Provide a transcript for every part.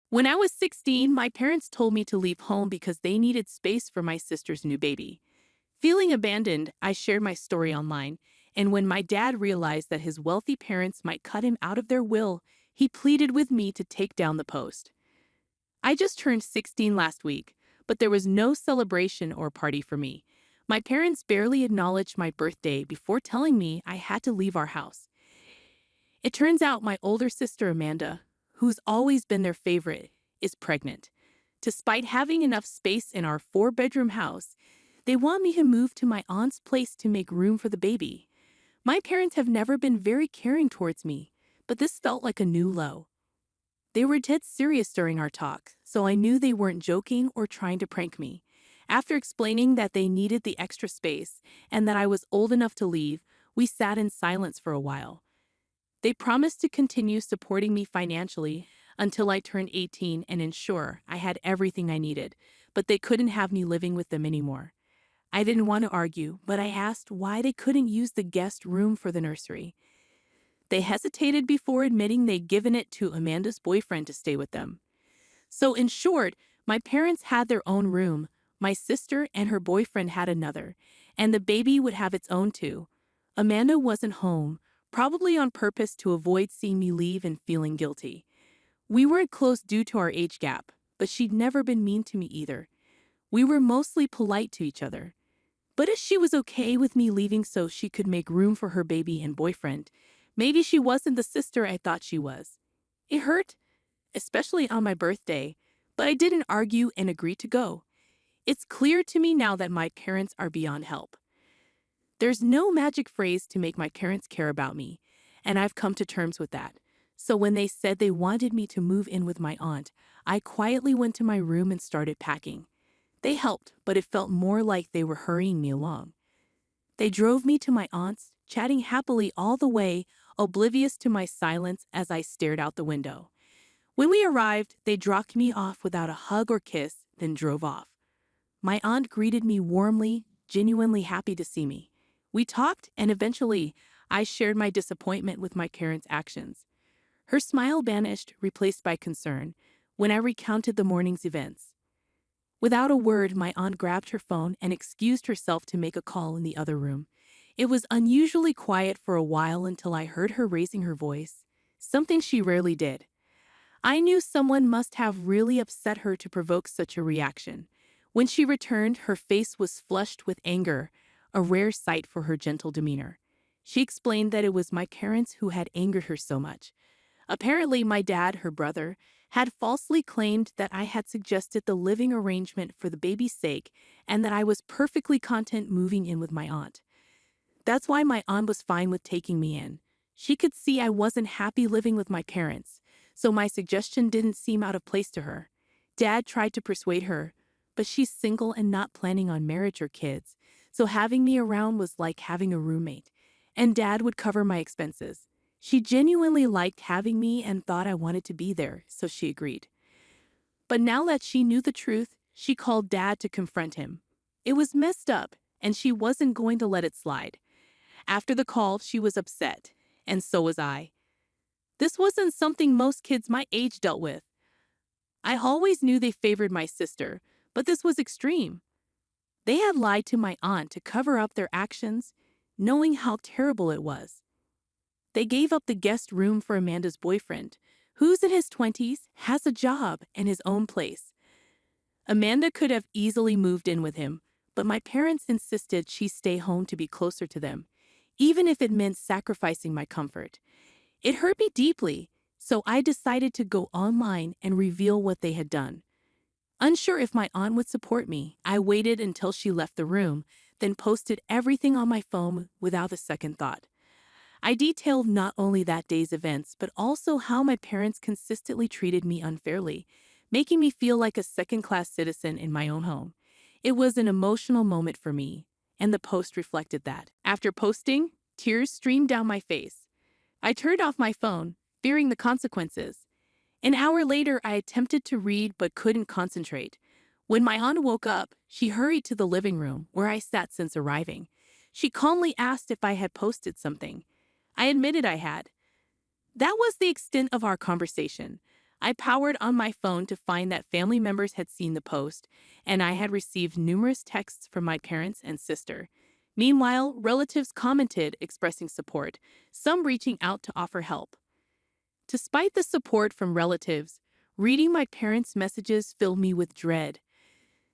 When I was 16, my parents told me to leave home because they needed space for my sister's new baby. Feeling abandoned, I shared my story online, and when my dad realized that his wealthy parents might cut him out of their will, he pleaded with me to take down the post. I just turned 16 last week, but there was no celebration or party for me. My parents barely acknowledged my birthday before telling me I had to leave our house. It turns out my older sister Amanda, who's always been their favorite, is pregnant. Despite having enough space in our four-bedroom house, they want me to move to my aunt's place to make room for the baby. My parents have never been very caring towards me, but this felt like a new low. They were dead serious during our talk, so I knew they weren't joking or trying to prank me. After explaining that they needed the extra space and that I was old enough to leave, we sat in silence for a while. They promised to continue supporting me financially until I turned 18 and ensure I had everything I needed, but they couldn't have me living with them anymore. I didn't want to argue, but I asked why they couldn't use the guest room for the nursery. They hesitated before admitting they'd given it to Amanda's boyfriend to stay with them. So, in short, my parents had their own room, my sister and her boyfriend had another, and the baby would have its own too. Amanda wasn't home, probably on purpose to avoid seeing me leave and feeling guilty. We weren't close due to our age gap, but she'd never been mean to me either. We were mostly polite to each other. But if she was okay with me leaving so she could make room for her baby and boyfriend, maybe she wasn't the sister I thought she was. It hurt, especially on my birthday, but I didn't argue and agreed to go. It's clear to me now that my parents are beyond help. There's no magic phrase to make my parents care about me, and I've come to terms with that. So when they said they wanted me to move in with my aunt, I quietly went to my room and started packing. They helped, but it felt more like they were hurrying me along. They drove me to my aunt's, chatting happily all the way, oblivious to my silence as I stared out the window. When we arrived, they dropped me off without a hug or kiss, then drove off. My aunt greeted me warmly, genuinely happy to see me. We talked, and eventually, I shared my disappointment with my parents' actions. Her smile vanished, replaced by concern, when I recounted the morning's events. Without a word, my aunt grabbed her phone and excused herself to make a call in the other room. It was unusually quiet for a while until I heard her raising her voice, something she rarely did. I knew someone must have really upset her to provoke such a reaction. When she returned, her face was flushed with anger, a rare sight for her gentle demeanor. She explained that it was my parents who had angered her so much. Apparently, my dad, her brother, had falsely claimed that I had suggested the living arrangement for the baby's sake and that I was perfectly content moving in with my aunt. That's why my aunt was fine with taking me in. She could see I wasn't happy living with my parents, so my suggestion didn't seem out of place to her. Dad tried to persuade her, but she's single and not planning on marriage or kids, so having me around was like having a roommate, and Dad would cover my expenses. She genuinely liked having me and thought I wanted to be there, so she agreed. But now that she knew the truth, she called Dad to confront him. It was messed up, and she wasn't going to let it slide. After the call, she was upset, and so was I. This wasn't something most kids my age dealt with. I always knew they favored my sister, but this was extreme. They had lied to my aunt to cover up their actions, knowing how terrible it was. They gave up the guest room for Amanda's boyfriend, who's in his 20s, has a job, and his own place. Amanda could have easily moved in with him, but my parents insisted she stay home to be closer to them, even if it meant sacrificing my comfort. It hurt me deeply, so I decided to go online and reveal what they had done. Unsure if my aunt would support me, I waited until she left the room, then posted everything on my phone without a second thought. I detailed not only that day's events, but also how my parents consistently treated me unfairly, making me feel like a second-class citizen in my own home. It was an emotional moment for me, and the post reflected that. After posting, tears streamed down my face. I turned off my phone, fearing the consequences. An hour later, I attempted to read but couldn't concentrate. When my aunt woke up, she hurried to the living room, where I sat since arriving. She calmly asked if I had posted something. I admitted I had. That was the extent of our conversation. I powered on my phone to find that family members had seen the post, and I had received numerous texts from my parents and sister. Meanwhile, relatives commented, expressing support, some reaching out to offer help. Despite the support from relatives, reading my parents' messages filled me with dread.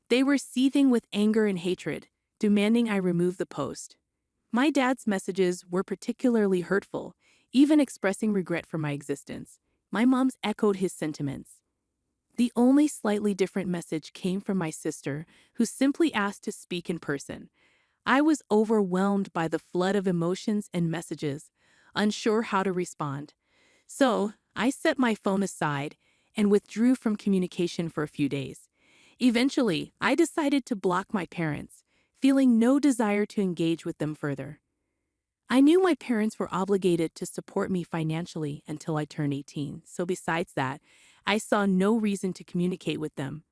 They were seething with anger and hatred, demanding I remove the post. My dad's messages were particularly hurtful, even expressing regret for my existence. My mom's echoed his sentiments. The only slightly different message came from my sister, who simply asked to speak in person. I was overwhelmed by the flood of emotions and messages, unsure how to respond. So, I set my phone aside and withdrew from communication for a few days. Eventually, I decided to block my parents, feeling no desire to engage with them further. I knew my parents were obligated to support me financially until I turned 18, so besides that, I saw no reason to communicate with them.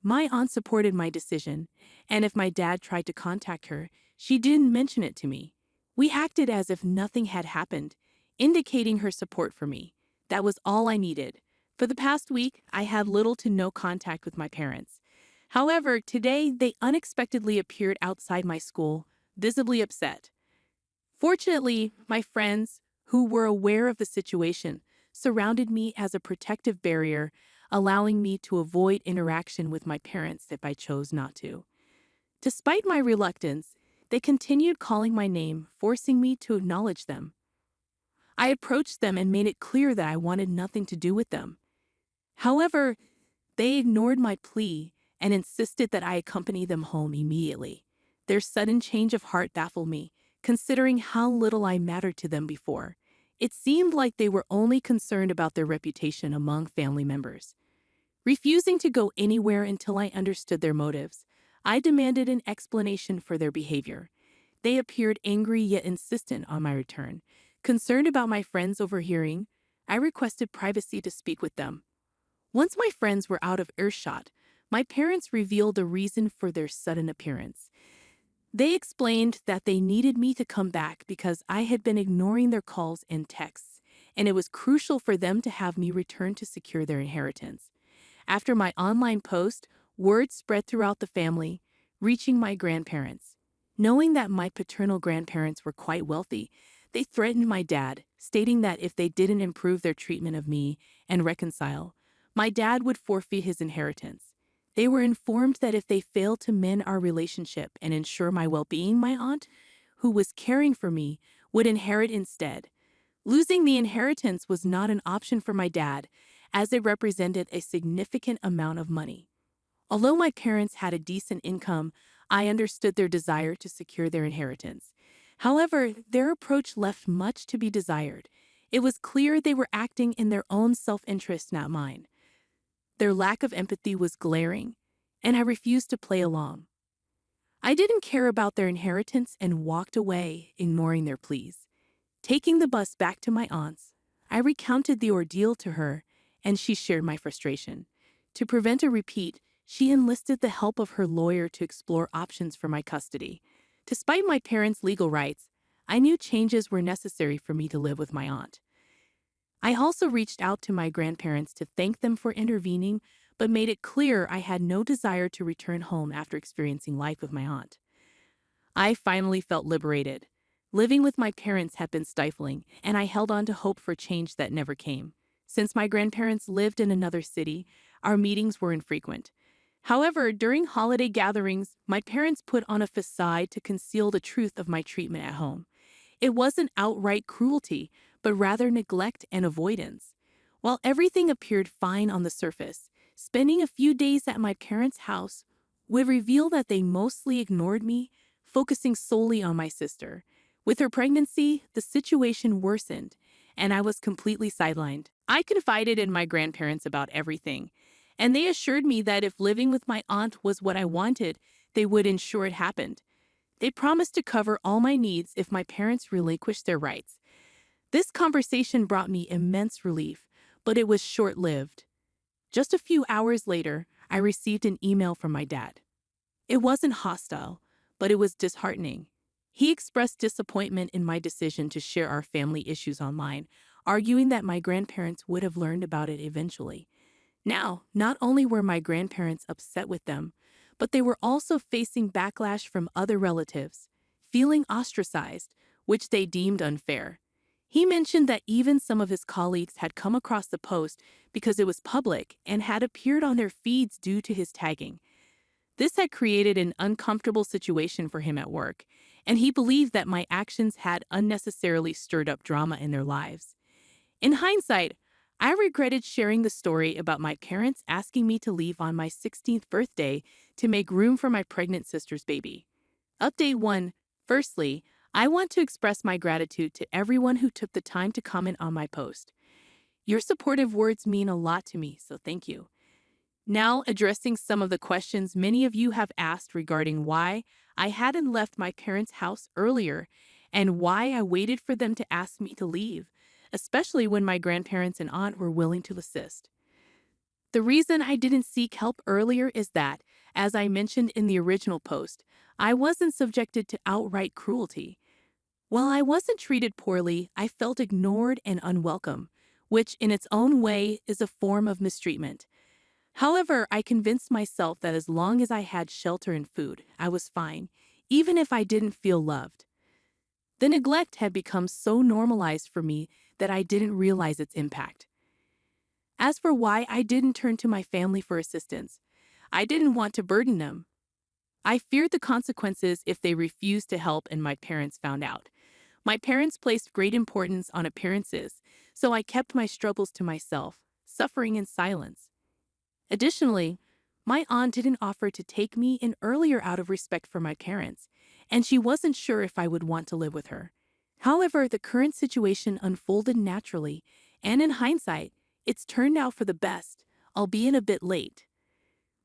My aunt supported my decision, and if my dad tried to contact her, she didn't mention it to me. We acted as if nothing had happened, indicating her support for me. That was all I needed. For the past week, I had little to no contact with my parents. However, today they unexpectedly appeared outside my school, visibly upset. Fortunately, my friends, who were aware of the situation, surrounded me as a protective barrier, allowing me to avoid interaction with my parents if I chose not to. Despite my reluctance, they continued calling my name, forcing me to acknowledge them. I approached them and made it clear that I wanted nothing to do with them. However, they ignored my plea and insisted that I accompany them home immediately. Their sudden change of heart baffled me, considering how little I mattered to them before. It seemed like they were only concerned about their reputation among family members. Refusing to go anywhere until I understood their motives, I demanded an explanation for their behavior. They appeared angry yet insistent on my return. Concerned about my friends overhearing, I requested privacy to speak with them. Once my friends were out of earshot, my parents revealed the reason for their sudden appearance. They explained that they needed me to come back because I had been ignoring their calls and texts, and it was crucial for them to have me return to secure their inheritance. After my online post, word spread throughout the family, reaching my grandparents. Knowing that my paternal grandparents were quite wealthy, they threatened my dad, stating that if they didn't improve their treatment of me and reconcile, my dad would forfeit his inheritance. They were informed that if they failed to mend our relationship and ensure my well-being, my aunt, who was caring for me, would inherit instead. Losing the inheritance was not an option for my dad, as it represented a significant amount of money. Although my parents had a decent income, I understood their desire to secure their inheritance. However, their approach left much to be desired. It was clear they were acting in their own self-interest, not mine. Their lack of empathy was glaring, and I refused to play along. I didn't care about their inheritance and walked away, ignoring their pleas. Taking the bus back to my aunt's, I recounted the ordeal to her, and she shared my frustration. To prevent a repeat, she enlisted the help of her lawyer to explore options for my custody. Despite my parents' legal rights, I knew changes were necessary for me to live with my aunt. I also reached out to my grandparents to thank them for intervening, but made it clear I had no desire to return home after experiencing life with my aunt. I finally felt liberated. Living with my parents had been stifling, and I held on to hope for change that never came. Since my grandparents lived in another city, our meetings were infrequent. However, during holiday gatherings, my parents put on a facade to conceal the truth of my treatment at home. It wasn't outright cruelty, but rather neglect and avoidance. While everything appeared fine on the surface, spending a few days at my parents' house would reveal that they mostly ignored me, focusing solely on my sister. With her pregnancy, the situation worsened, and I was completely sidelined. I confided in my grandparents about everything, and they assured me that if living with my aunt was what I wanted, they would ensure it happened. They promised to cover all my needs if my parents relinquished their rights. This conversation brought me immense relief, but it was short-lived. Just a few hours later, I received an email from my dad. It wasn't hostile, but it was disheartening. He expressed disappointment in my decision to share our family issues online, arguing that my grandparents would have learned about it eventually. Now, not only were my grandparents upset with them, but they were also facing backlash from other relatives, feeling ostracized, which they deemed unfair. He mentioned that even some of his colleagues had come across the post because it was public and had appeared on their feeds due to his tagging. This had created an uncomfortable situation for him at work, and he believed that my actions had unnecessarily stirred up drama in their lives. In hindsight, I regretted sharing the story about my parents asking me to leave on my 16th birthday to make room for my pregnant sister's baby. Update 1. Firstly, I want to express my gratitude to everyone who took the time to comment on my post. Your supportive words mean a lot to me, so thank you. Now, addressing some of the questions many of you have asked regarding why I hadn't left my parents' house earlier and why I waited for them to ask me to leave, especially when my grandparents and aunt were willing to assist. The reason I didn't seek help earlier is that, as I mentioned in the original post, I wasn't subjected to outright cruelty. While I wasn't treated poorly, I felt ignored and unwelcome, which in its own way is a form of mistreatment. However, I convinced myself that as long as I had shelter and food, I was fine, even if I didn't feel loved. The neglect had become so normalized for me that I didn't realize its impact. As for why I didn't turn to my family for assistance, I didn't want to burden them. I feared the consequences if they refused to help and my parents found out. My parents placed great importance on appearances, so I kept my struggles to myself, suffering in silence. Additionally, my aunt didn't offer to take me in earlier out of respect for my parents, and she wasn't sure if I would want to live with her. However, the current situation unfolded naturally, and in hindsight, it's turned out for the best, albeit a bit late.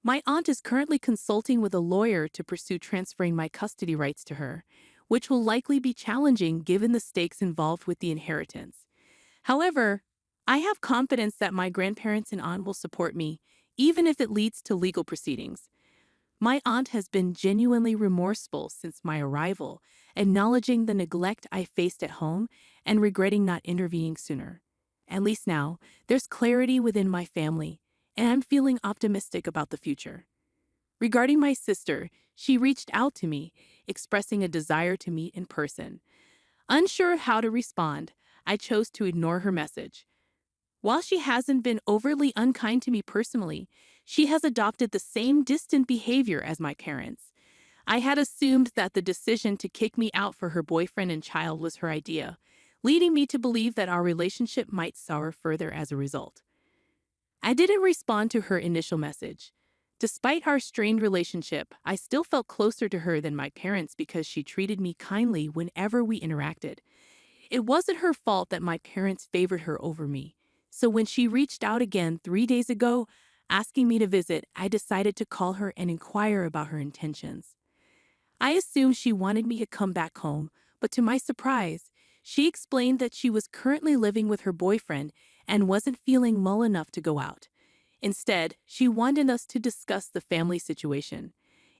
My aunt is currently consulting with a lawyer to pursue transferring my custody rights to her, which will likely be challenging given the stakes involved with the inheritance. However, I have confidence that my grandparents and aunt will support me, even if it leads to legal proceedings. My aunt has been genuinely remorseful since my arrival, acknowledging the neglect I faced at home and regretting not intervening sooner. At least now, there's clarity within my family, and I'm feeling optimistic about the future. Regarding my sister, she reached out to me, expressing a desire to meet in person. Unsure how to respond, I chose to ignore her message. While she hasn't been overtly unkind to me personally, she has adopted the same distant behavior as my parents. I had assumed that the decision to kick me out for her boyfriend and child was her idea, leading me to believe that our relationship might sour further as a result. I didn't respond to her initial message. Despite our strained relationship, I still felt closer to her than my parents because she treated me kindly whenever we interacted. It wasn't her fault that my parents favored her over me. So when she reached out again 3 days ago, asking me to visit, I decided to call her and inquire about her intentions. I assumed she wanted me to come back home, but to my surprise, she explained that she was currently living with her boyfriend and wasn't feeling well enough to go out. Instead, she wanted us to discuss the family situation.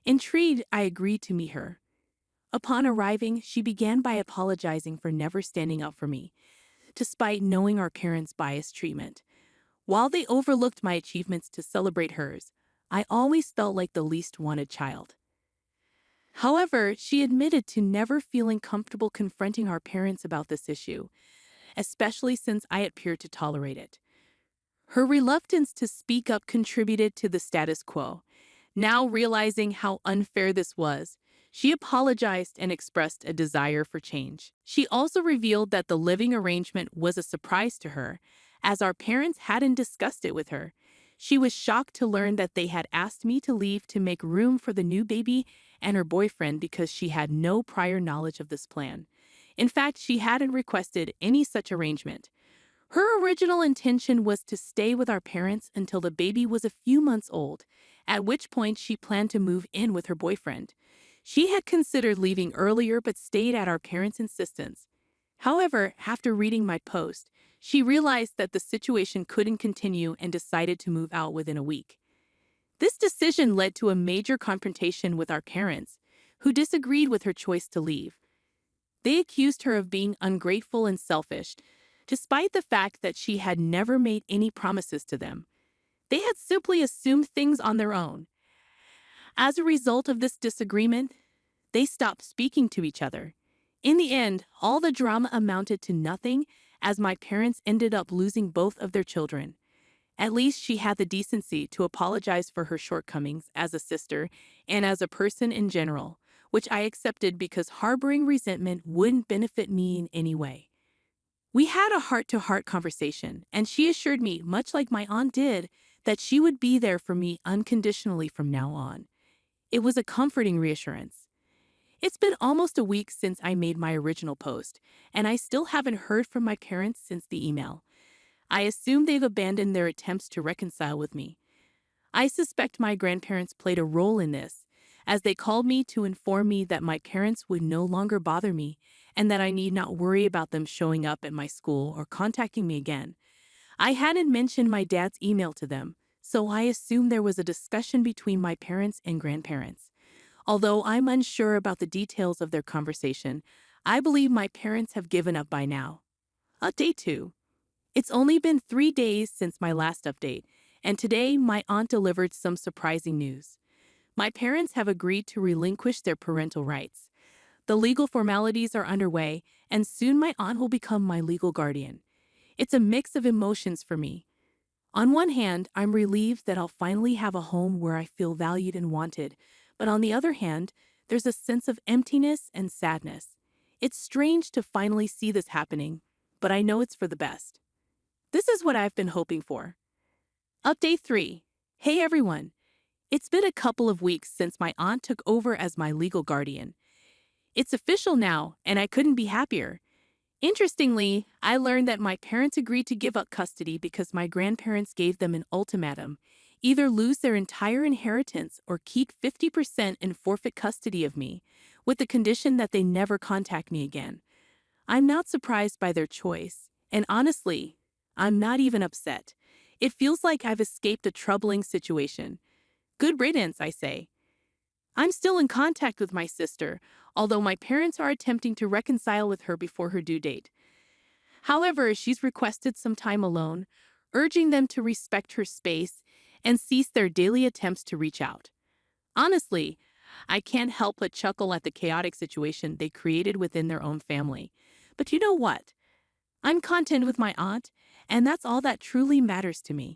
Intrigued, I agreed to meet her. Upon arriving, she began by apologizing for never standing up for me, despite knowing our parents' biased treatment. While they overlooked my achievements to celebrate hers, I always felt like the least wanted child. However, she admitted to never feeling comfortable confronting our parents about this issue, especially since I appeared to tolerate it. Her reluctance to speak up contributed to the status quo. Now realizing how unfair this was, she apologized and expressed a desire for change. She also revealed that the living arrangement was a surprise to her, as our parents hadn't discussed it with her. She was shocked to learn that they had asked me to leave to make room for the new baby and her boyfriend because she had no prior knowledge of this plan. In fact, she hadn't requested any such arrangement. Her original intention was to stay with our parents until the baby was a few months old, at which point she planned to move in with her boyfriend. She had considered leaving earlier but stayed at our parents' insistence. However, after reading my post, she realized that the situation couldn't continue and decided to move out within a week. This decision led to a major confrontation with our parents, who disagreed with her choice to leave. They accused her of being ungrateful and selfish, despite the fact that she had never made any promises to them. They had simply assumed things on their own. As a result of this disagreement, they stopped speaking to each other. In the end, all the drama amounted to nothing as my parents ended up losing both of their children. At least she had the decency to apologize for her shortcomings as a sister and as a person in general, which I accepted because harboring resentment wouldn't benefit me in any way. We had a heart-to-heart conversation, and she assured me, much like my aunt did, that she would be there for me unconditionally from now on. It was a comforting reassurance. It's been almost a week since I made my original post, and I still haven't heard from my parents since the email. I assume they've abandoned their attempts to reconcile with me. I suspect my grandparents played a role in this, as they called me to inform me that my parents would no longer bother me and that I need not worry about them showing up at my school or contacting me again. I hadn't mentioned my dad's email to them, so I assumed there was a discussion between my parents and grandparents. Although I'm unsure about the details of their conversation, I believe my parents have given up by now. Update 2. It's only been 3 days since my last update, and today my aunt delivered some surprising news. My parents have agreed to relinquish their parental rights. The legal formalities are underway, and soon my aunt will become my legal guardian. It's a mix of emotions for me. On one hand, I'm relieved that I'll finally have a home where I feel valued and wanted, but on the other hand, there's a sense of emptiness and sadness. It's strange to finally see this happening, but I know it's for the best. This is what I've been hoping for. Update 3. Hey everyone. It's been a couple of weeks since my aunt took over as my legal guardian. It's official now, and I couldn't be happier. Interestingly, I learned that my parents agreed to give up custody because my grandparents gave them an ultimatum: either lose their entire inheritance or keep 50% and forfeit custody of me, with the condition that they never contact me again. I'm not surprised by their choice, and honestly, I'm not even upset. It feels like I've escaped a troubling situation. Good riddance, I say. I'm still in contact with my sister, although my parents are attempting to reconcile with her before her due date. However, she's requested some time alone, urging them to respect her space and cease their daily attempts to reach out. Honestly, I can't help but chuckle at the chaotic situation they created within their own family. But you know what? I'm content with my aunt, and that's all that truly matters to me.